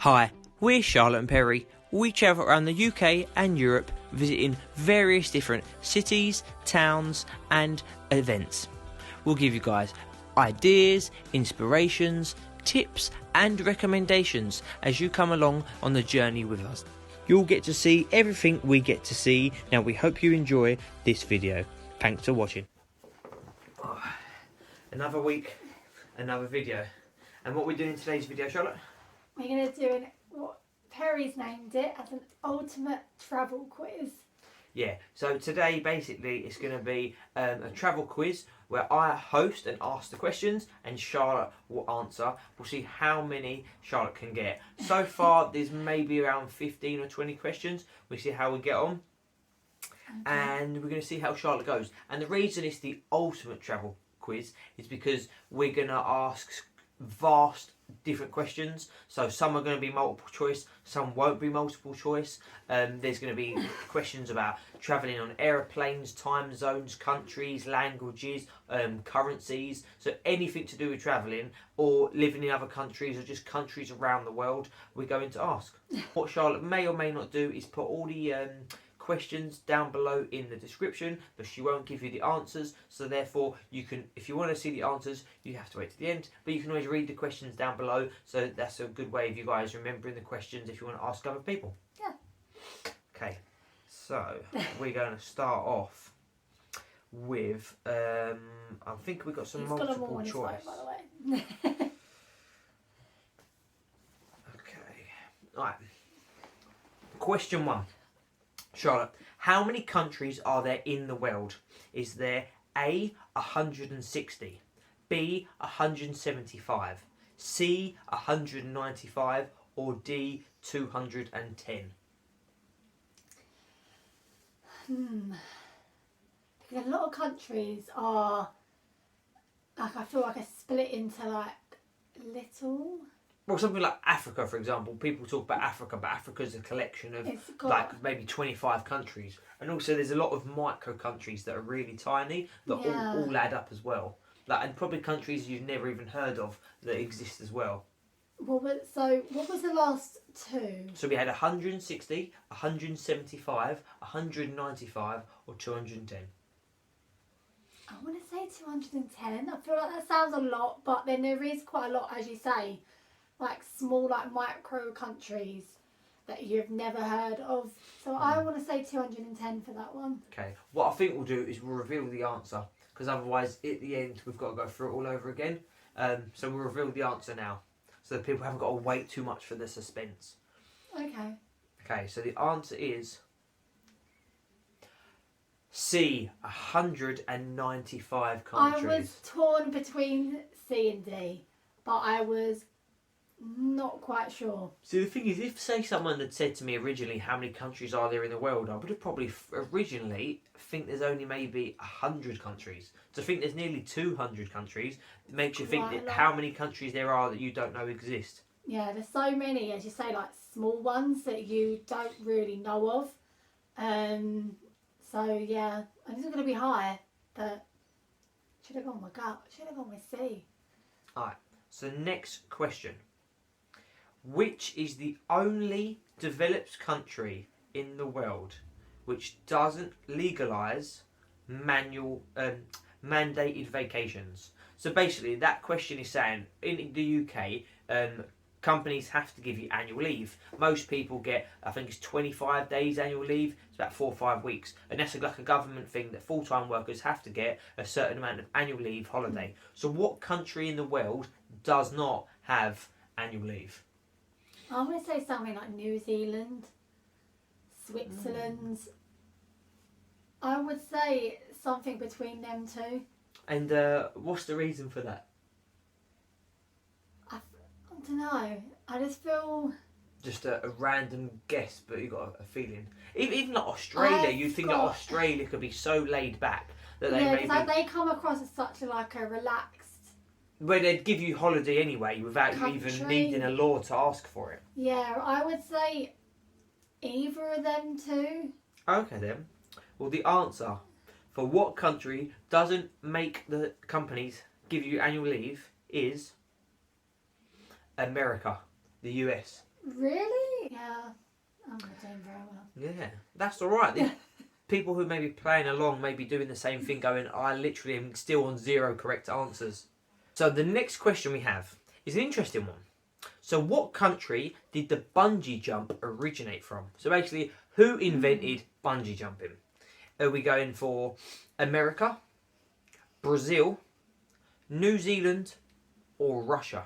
Hi, we're Charlotte and Perry. We travel around the UK and Europe visiting various different cities, towns and events. We'll give you guys ideas, inspirations, tips and recommendations as you come along on the journey with us. You'll get to see everything we get to see. Now we hope you enjoy this video. Thanks for watching. Another week, another video. And what we're doing in today's video, Charlotte? We're going to do what Perry's named it as an ultimate travel quiz. Yeah, so today basically it's going to be a travel quiz where I host and ask the questions and Charlotte will answer. We'll see how many Charlotte can get. So far there's maybe around 15 or 20 questions. We'll see how we get on. Okay. And we're going to see how Charlotte goes. And the reason it's the ultimate travel quiz is because we're going to ask vast different questions. So some are going to be multiple choice, some won't be multiple choice. There's going to be questions about travelling on aeroplanes, time zones, countries, languages, currencies. So anything to do with travelling or living in other countries or just countries around the world, we're going to ask. What Charlotte may or may not do is put all the questions down below in the description, but she won't give you the answers, so therefore you can, if you want to see the answers, you have to wait to the end, but you can always read the questions down below, so that's a good way of you guys remembering the questions if you want to ask other people. Yeah. Okay, so we're going to start off with I think we've got some multiple choice. By the way. Okay, alright. Question 1. Charlotte, how many countries are there in the world? Is there A, 160, B, 175, C, 195, or D, 210? Because a lot of countries are, like, I feel like a split into like little. Well, something like Africa, for example. People talk about Africa, but Africa's a collection of like maybe 25 countries. And also there's a lot of micro countries that are really tiny that all add up as well. Like, and probably countries you've never even heard of that exist as well. Well, so what was the last two? So we had 160, 175, 195 or 210. I want to say 210. I feel like that sounds a lot, but then there is quite a lot, as you say. Like small, like micro countries that you've never heard of. So I want to say 210 for that one. Okay. What I think we'll do is we'll reveal the answer, because otherwise at the end we've got to go through it all over again. So we'll reveal the answer now, so that people haven't got to wait too much for the suspense. Okay. Okay. So the answer is C, 195 countries. I was torn between C and D, but I was not quite sure. See, the thing is, if say someone had said to me originally how many countries are there in the world, I would have probably originally think there's only maybe 100 countries. To think there's nearly 200 countries makes you think that how many countries there are that you don't know exist. Yeah, there's so many, as you say, like small ones that you don't really know of. So yeah, I think it's going to be high, but should have gone with gut. Should have gone with C. Alright, so next question. Which is the only developed country in the world which doesn't legalise mandated vacations? So basically that question is saying in the UK companies have to give you annual leave. Most people get, I think it's 25 days annual leave. It's about 4 or 5 weeks, and that's like a government thing that full-time workers have to get a certain amount of annual leave holiday. So what country in the world does not have annual leave? I want to say something like New Zealand, Switzerland. I would say something between them two. And what's the reason for that? I don't know. I just feel... Just a random guess, but you got a feeling. Even like Australia, you'd think that Australia could be so laid back that they maybe... because they come across as such like a relaxed... Where they'd give you holiday anyway without you even needing a law to ask for it. Yeah, I would say either of them two. Okay then. Well, the answer for what country doesn't make the companies give you annual leave is America, the US. Really? Yeah. I'm not doing very well. Yeah, that's all right. The people who may be playing along may be doing the same thing, going, I literally am still on 0 correct answers. So the next question we have is an interesting one. So what country did the bungee jump originate from? So basically, who invented bungee jumping? Are we going for America, Brazil, New Zealand, or Russia?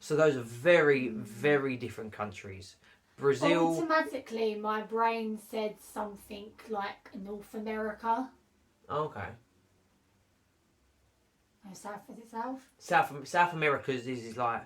So those are very, very different countries. Brazil. Automatically, my brain said something like North America. Okay. No, South, is it South? South America's is like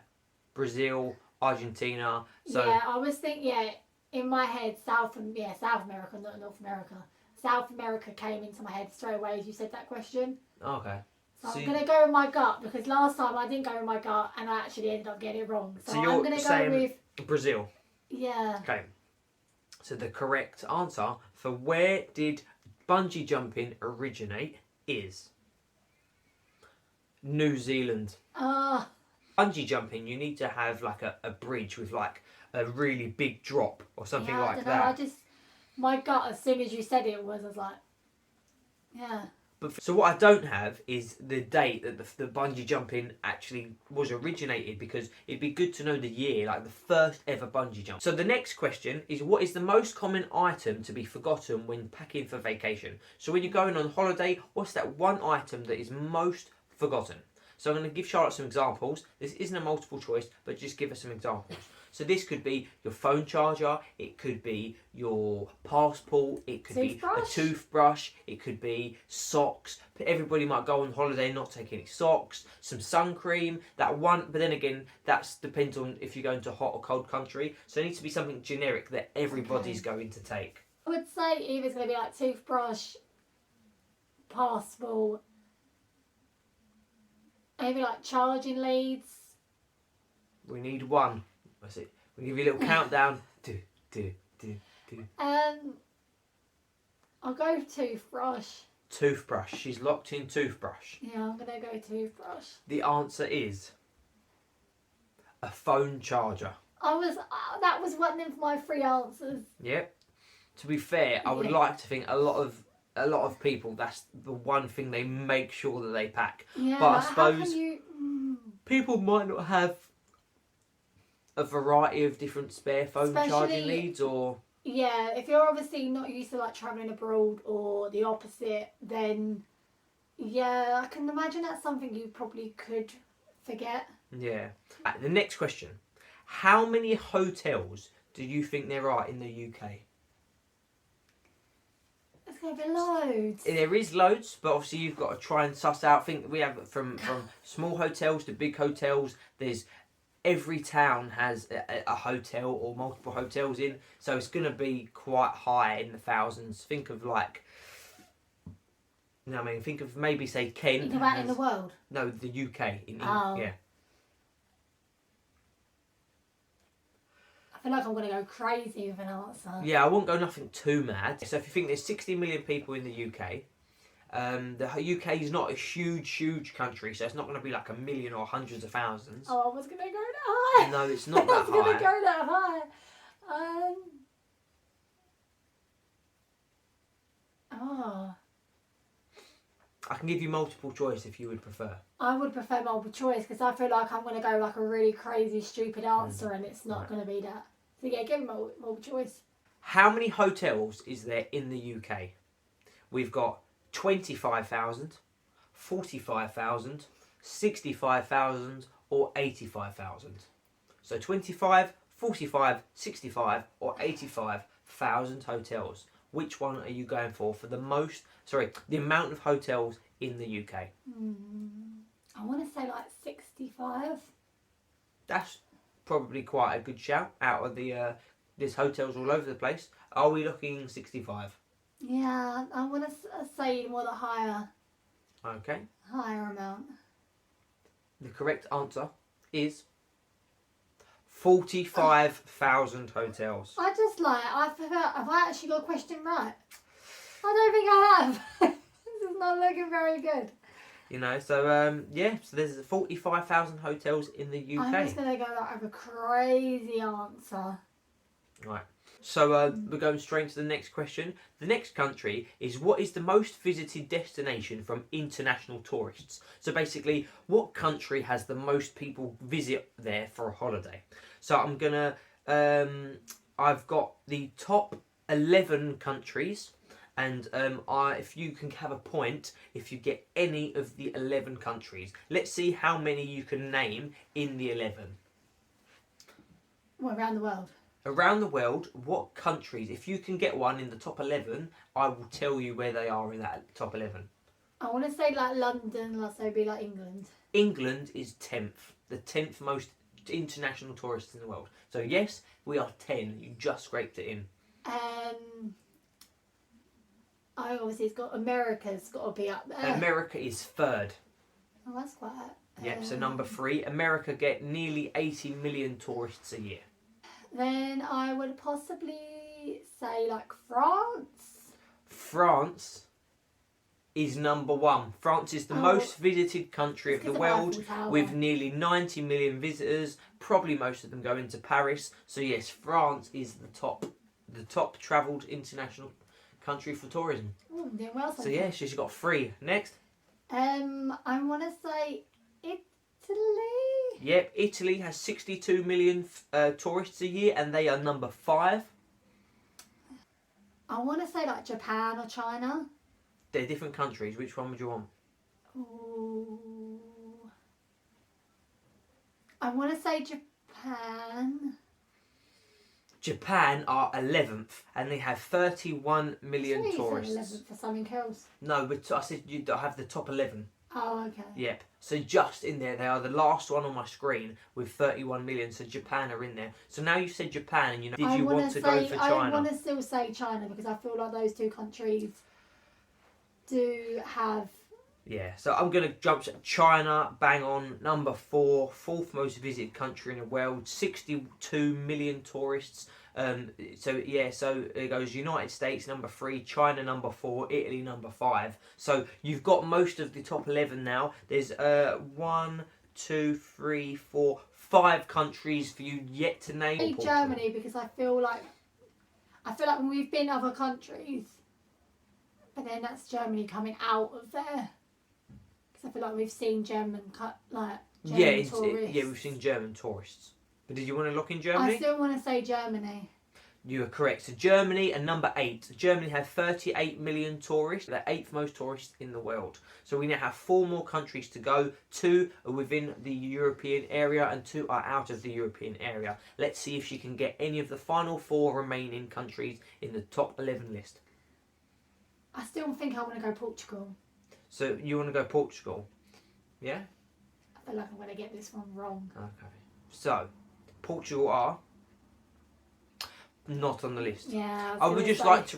Brazil, Argentina. So yeah, I was thinking. Yeah, in my head, South America, not North America. South America came into my head straight away as you said that question. okay. So I'm going to go with my gut because last time I didn't go with my gut and I actually ended up getting it wrong. So you're I'm going to go saying with Brazil. Yeah. Okay. So the correct answer for where did bungee jumping originate is New Zealand. Ah. Bungee jumping, you need to have like a bridge with like a really big drop or something yeah, like I don't know, that. My gut as soon as you said it I was like, yeah. But so what I don't have is the date that the bungee jumping actually was originated, because it'd be good to know the year, like the first ever bungee jump. So the next question is, what is the most common item to be forgotten when packing for vacation? So when you're going on holiday, what's that one item that is most forgotten? So I'm going to give Charlotte some examples. This isn't a multiple choice, but just give us some examples. So this could be your phone charger, it could be your passport, it could be a toothbrush, it could be socks. Everybody might go on holiday and not take any socks, some sun cream, that one, but then again, that depends on if you're going to a hot or cold country. So it needs to be something generic that everybody's going to take. I would say either it's going to be like toothbrush, passport, maybe like charging leads. We need one. That's it. We'll give you a little countdown. I'll go toothbrush. Toothbrush. She's locked in toothbrush. Yeah, I'm going to go toothbrush. The answer is a phone charger. That was one of my 3 answers. Yep. To be fair, I would like to think a lot of people, that's the one thing they make sure that they pack. Yeah, but I suppose how can you... people might not have a variety of different spare phone charging leads, or... Yeah, if you're obviously not used to like travelling abroad or the opposite, then yeah, I can imagine that's something you probably could forget. Yeah. The next question. How many hotels do you think there are in the UK? There's going to be loads. There is loads, but obviously you've got to try and suss out. I think we have from small hotels to big hotels. Every town has a hotel or multiple hotels in, so it's going to be quite high in the thousands. Think of like, think of maybe say Kent. You know about in the world? No, the UK. Oh. Yeah. I feel like I'm going to go crazy with an answer. Yeah, I won't go nothing too mad. So if you think there's 60 million people in the UK, the UK is not a huge country, so it's not going to be like a million or hundreds of thousands. Oh, I was going to go that high. No, it's not that high. I was going to go that high. I can give you multiple choice if you would prefer. I would prefer multiple choice because I feel like I'm going to go like a really crazy, stupid answer and it's not going to be that. So yeah, give me multiple choice. How many hotels is there in the UK? We've got 25,000, 45,000, 65,000 or 85,000. So 25, 45, 65 or 85,000 hotels. Which one are you going for the amount of hotels in the UK? I want to say like 65. That's probably quite a good shout out of there's hotels all over the place. Are we looking 65? Yeah, I want to say more the higher. Okay. Higher amount. The correct answer is 45,000 hotels. I forgot, have I actually got a question right? I don't think I have. This is not looking very good. You know, so yeah, so there's 45,000 hotels in the UK. I'm just gonna go like with a crazy answer. Right. So we're going straight to the next question. The next country is, what is the most visited destination from international tourists? So basically, what country has the most people visit there for a holiday? So I'm gonna, I've got the top 11 countries, and if you can have a point if you get any of the 11 countries. Let's see how many you can name in the 11. Well, around the world. Around the world, what countries, if you can get one in the top 11, I will tell you where they are in that top 11. I want to say like London, so it'd be like England. England is 10th, the 10th most international tourists in the world. So yes, we are 10, you just scraped it in. I obviously it's got America's got to be up there. America is 3rd. Oh, that's quite. Yep, so number 3, America get nearly 80 million tourists a year. Then I would possibly say like France. France is number 1. France is the most visited country of the world with nearly 90 million visitors. Probably most of them go into Paris. So yes, France is the top travelled international country for tourism. Oh, doing well so yeah, she's got 3. Next. I want to say Italy. Yep, Italy has 62 million tourists a year, and they are number 5. I want to say like Japan or China. They're different countries. Which one would you want? Ooh. I want to say Japan. Japan are 11th, and they have 31 million tourists. 11th for something else. No, but I said you have the top 11. Oh, okay. Yep. So just in there, they are the last one on my screen with 31 million. So Japan are in there. So now you said Japan, and did you want to go for China? I want to still say China because I feel like those two countries do have. Yeah. So I'm gonna jump to China. Bang on, number 4, 4th most visited country in the world. 62 million tourists. So it goes United States number 3, China number 4, Italy number 5. So you've got most of the top 11 now. There's 1, 2, 3, 4, 5 countries for you yet to name. Germany, because I feel like when we've been other countries, but then that's Germany coming out of there. Because I feel like we've seen German tourists. We've seen German tourists. But did you want to look in Germany? I still want to say Germany. You are correct. So Germany are number 8. Germany have 38 million tourists. They're 8th most tourists in the world. So we now have 4 more countries to go. 2 are within the European area and 2 are out of the European area. Let's see if she can get any of the final 4 remaining countries in the top 11 list. I still think I want to go Portugal. So you want to go Portugal? Yeah? I feel like I'm going to get this one wrong. Okay. So, Portugal are not on the list. Yeah. I would just like to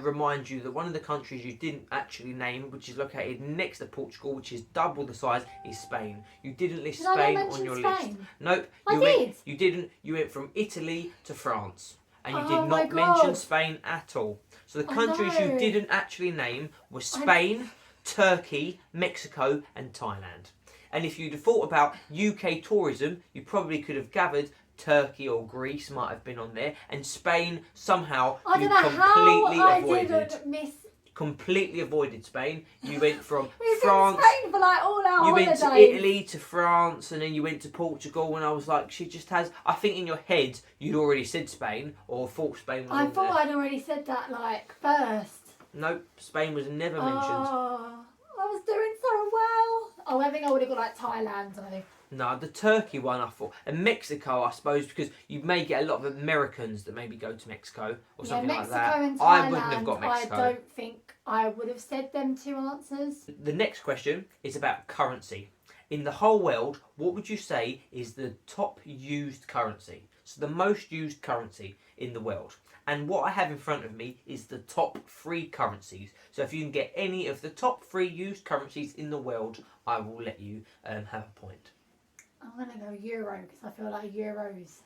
remind you that one of the countries you didn't actually name, which is located next to Portugal, which is double the size, is Spain. You didn't list Spain on your list. Nope. You didn't. You went from Italy to France. And you did not mention Spain at all. So the countries you didn't actually name were Spain, Turkey, Mexico and Thailand. And if you'd have thought about UK tourism, you probably could have gathered Turkey or Greece might have been on there, and Spain somehow completely avoided Spain. You went from France. Spain for like all our holidays. Went to Italy to France, and then you went to Portugal. And I was like, she just has. I think in your head you'd already said Spain or thought Spain was. I thought I'd already said that first. Nope, Spain was never mentioned. Oh, I was doing so well. Oh, I think I would have got Thailand though. No, the Turkey one I thought, and Mexico I suppose because you may get a lot of Americans that maybe go to Mexico or something like that. And Thailand, I wouldn't have got Mexico. I don't think I would have said them 2 answers. The next question is about currency. In the whole world, what would you say is the top used currency? So the most used currency in the world. And what I have in front of me is the top 3 currencies. So if you can get any of the top 3 used currencies in the world, I will let you have a point. I'm going to go Euro because I feel like Euros.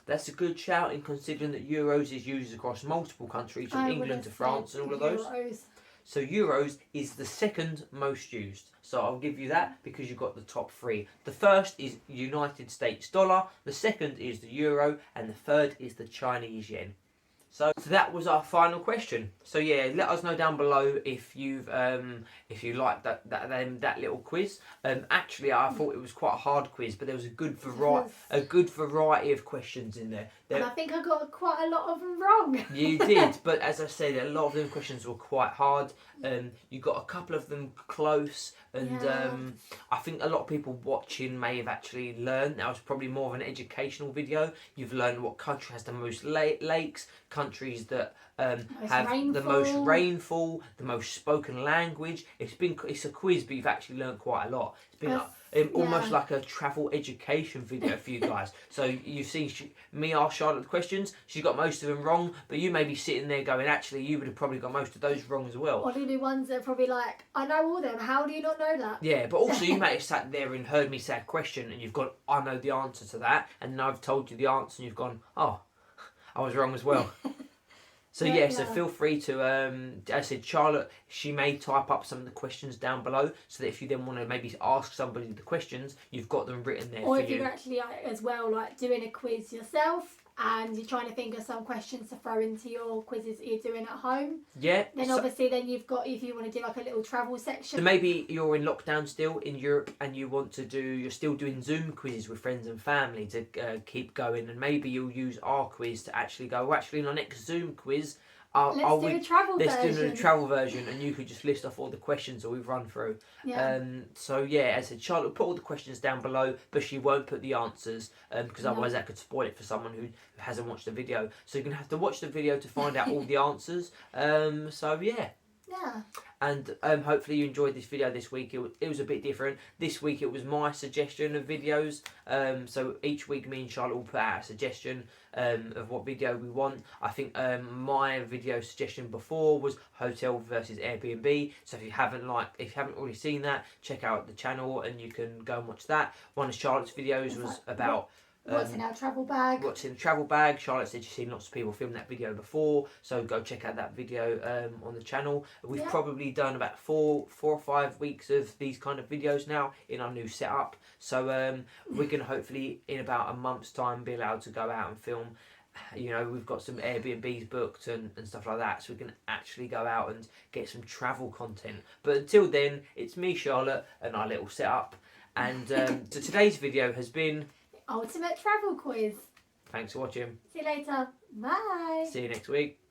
That's a good shout in considering that Euros is used across multiple countries from England to France and all of those. Euros. So euros is the second most used. So I'll give you that because you've got the top three. The first is United States dollar, the second is the euro, and the third is the Chinese yen. So that was our final question. So yeah, let us know down below if you liked that little quiz. Actually, I thought it was quite a hard quiz, but there was a good variety of questions in there. And I think I got quite a lot of them wrong. You did, but as I said, a lot of them questions were quite hard. You got a couple of them close, and I think a lot of people watching may have actually learned. That was probably more of an educational video. You've learned what country has the most lakes, countries that have the most rainfall, the most spoken language. It's a quiz, but you've actually learned quite a lot. It's been almost like a travel education video for you guys. So you've seen me ask Charlotte the questions. She got most of them wrong, but you may be sitting there going, actually, you would have probably got most of those wrong as well. Or the ones that are probably like, I know all them. How do you not know that? Yeah, but also you may have sat there and heard me say a question, and you've gone, I know the answer to that, and then I've told you the answer, and you've gone, oh, I was wrong as well. So so feel free to, as I said, Charlotte, she may type up some of the questions down below, so that if you then want to maybe ask somebody the questions, you've got them written there or for you. Or if you're actually as well like doing a quiz yourself, and you're trying to think of some questions to throw into your quizzes that you're doing at home. Yeah. Then obviously then you've got, if you want to do like a little travel section. So maybe you're in lockdown still in Europe and you're still doing Zoom quizzes with friends and family to keep going, and maybe you'll use our quiz to actually go, well, actually in our next Zoom quiz, let's do a travel version, and you could just list off all the questions that we've run through. Yeah. So yeah, as I said, Charlotte will put all the questions down below, but she won't put the answers because otherwise that could spoil it for someone who hasn't watched the video. So you're gonna have to watch the video to find out all the answers. So yeah. Yeah. And hopefully you enjoyed this video this week. It was a bit different. This week it was my suggestion of videos. So each week me and Charlotte will put out a suggestion of what video we want. I think my video suggestion before was hotel versus Airbnb. So if you haven't already seen that, check out the channel and you can go and watch that. One of Charlotte's videos was about what's in our travel bag. What's in the travel bag. Charlotte said she's seen lots of people film that video before, so go check out that video on the channel. We've probably done about 4 or 5 weeks of these kind of videos now in our new setup. So we're going to hopefully in about a month's time be allowed to go out and film. You know, we've got some Airbnbs booked and stuff like that, so we can actually go out and get some travel content. But until then, it's me, Charlotte, and our little setup. And so today's video has been Ultimate Travel Quiz. Thanks for watching. See you later. Bye. See you next week.